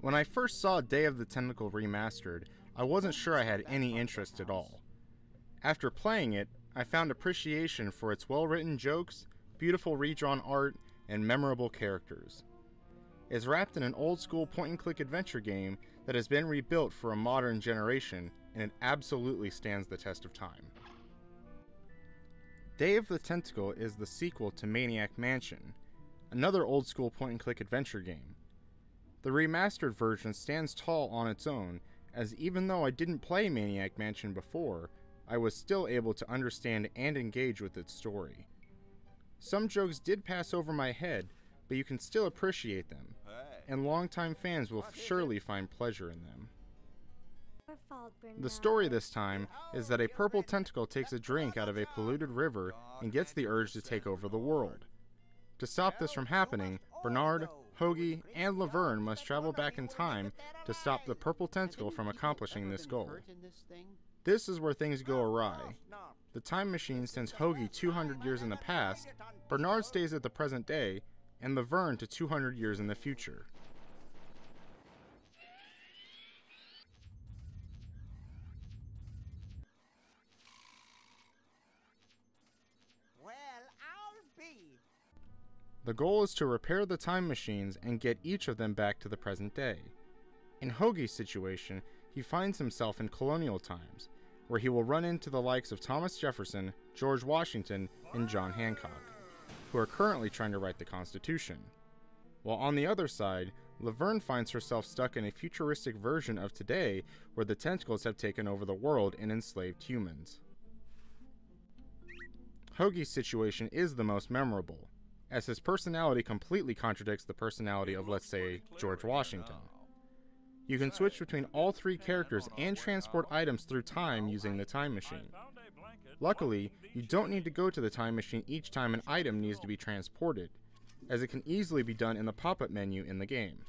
When I first saw Day of the Tentacle Remastered, I wasn't sure I had any interest at all. After playing it, I found appreciation for its well-written jokes, beautiful redrawn art, and memorable characters. It's wrapped in an old-school point-and-click adventure game that has been rebuilt for a modern generation, and it absolutely stands the test of time. Day of the Tentacle is the sequel to Maniac Mansion, another old-school point-and-click adventure game. The remastered version stands tall on its own, as even though I didn't play Maniac Mansion before, I was still able to understand and engage with its story. Some jokes did pass over my head, but you can still appreciate them, and longtime fans will surely find pleasure in them. The story this time is that a purple tentacle takes a drink out of a polluted river and gets the urge to take over the world. To stop this from happening, Bernard, Hoagie, and Laverne must travel back in time to stop the purple tentacle from accomplishing this goal. This is where things go awry. The time machine sends Hoagie 200 years in the past, Bernard stays at the present day, and Laverne to 200 years in the future. Well, I'll be. The goal is to repair the time machines and get each of them back to the present day. In Hoagie's situation, he finds himself in colonial times, where he will run into the likes of Thomas Jefferson, George Washington, and John Hancock, who are currently trying to write the Constitution. While on the other side, Laverne finds herself stuck in a futuristic version of today where the tentacles have taken over the world and enslaved humans. Hoagie's situation is the most memorable, as his personality completely contradicts the personality of, let's say, George Washington. You can switch between all three characters and transport items through time using the time machine. Luckily, you don't need to go to the time machine each time an item needs to be transported, as it can easily be done in the pop-up menu in the game.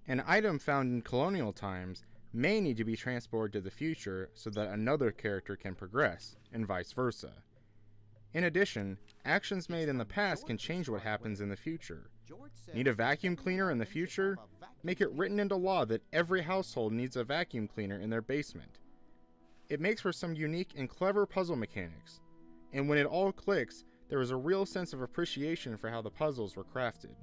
An item found in colonial times may need to be transported to the future so that another character can progress, and vice versa. In addition, actions made in the past can change what happens in the future. Need a vacuum cleaner in the future? Make it written into law that every household needs a vacuum cleaner in their basement. It makes for some unique and clever puzzle mechanics, and when it all clicks, there is a real sense of appreciation for how the puzzles were crafted.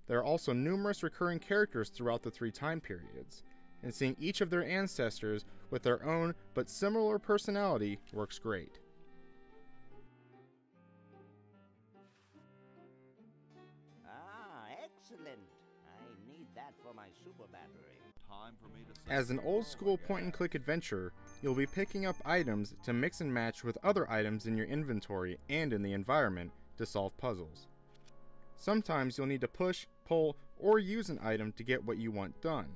There are also numerous recurring characters throughout the three time periods, and seeing each of their ancestors with their own but similar personality works great. Excellent. I need that for my super battery. As an old-school point-and-click adventure, you'll be picking up items to mix and match with other items in your inventory and in the environment to solve puzzles. Sometimes you'll need to push, pull, or use an item to get what you want done.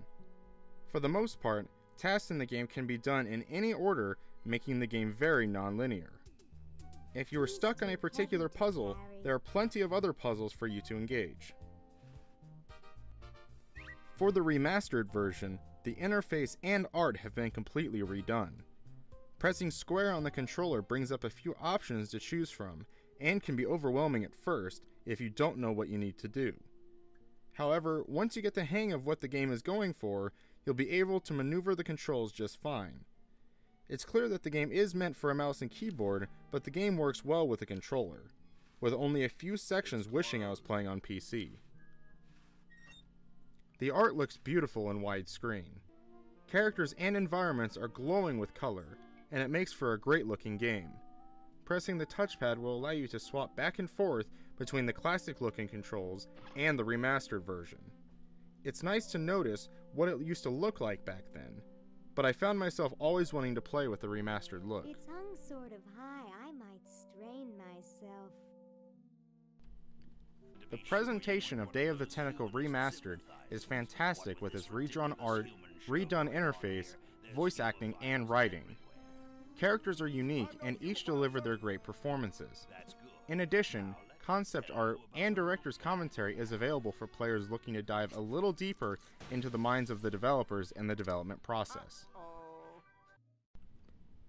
For the most part, tasks in the game can be done in any order, making the game very non-linear. If you are stuck on a particular puzzle, there are plenty of other puzzles for you to engage. For the remastered version, the interface and art have been completely redone. Pressing square on the controller brings up a few options to choose from, and can be overwhelming at first if you don't know what you need to do. However, once you get the hang of what the game is going for, you'll be able to maneuver the controls just fine. It's clear that the game is meant for a mouse and keyboard, but the game works well with a controller, with only a few sections wishing I was playing on PC. The art looks beautiful in widescreen. Characters and environments are glowing with color, and it makes for a great looking game. Pressing the touchpad will allow you to swap back and forth between the classic looking controls and the remastered version. It's nice to notice what it used to look like back then, but I found myself always wanting to play with the remastered look. It's hung sort of high, I might strain myself. The presentation of Day of the Tentacle Remastered is fantastic with its redrawn art, redone interface, voice acting, and writing. Characters are unique and each deliver their great performances. In addition, concept art and director's commentary is available for players looking to dive a little deeper into the minds of the developers and the development process.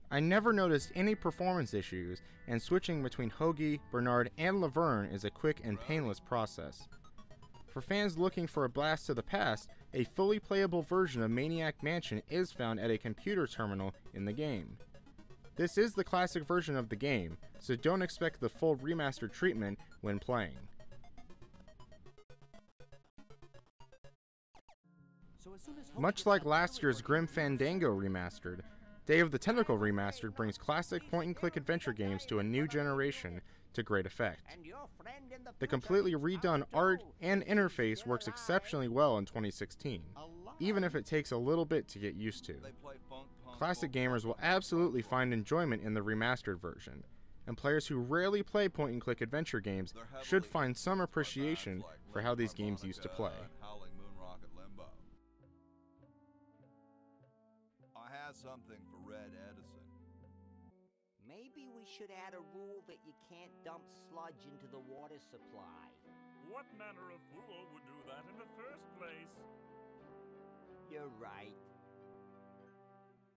I never noticed any performance issues, and switching between Hoagie, Bernard, and Laverne is a quick and painless process. For fans looking for a blast to the past, a fully playable version of Maniac Mansion is found at a computer terminal in the game. This is the classic version of the game, so don't expect the full remastered treatment when playing. Much like last year's Grim Fandango Remastered, Day of the Tentacle Remastered brings classic point-and-click adventure games to a new generation to great effect. The completely redone art and interface works exceptionally well in 2016, even if it takes a little bit to get used to. Classic gamers will absolutely find enjoyment in the remastered version, and players who rarely play point-and-click adventure games should find some appreciation for how these games used to play. I have something for Red Edison. Maybe we should add a rule that you can't dump sludge into the water supply. What manner of fool would do that in the first place? You're right.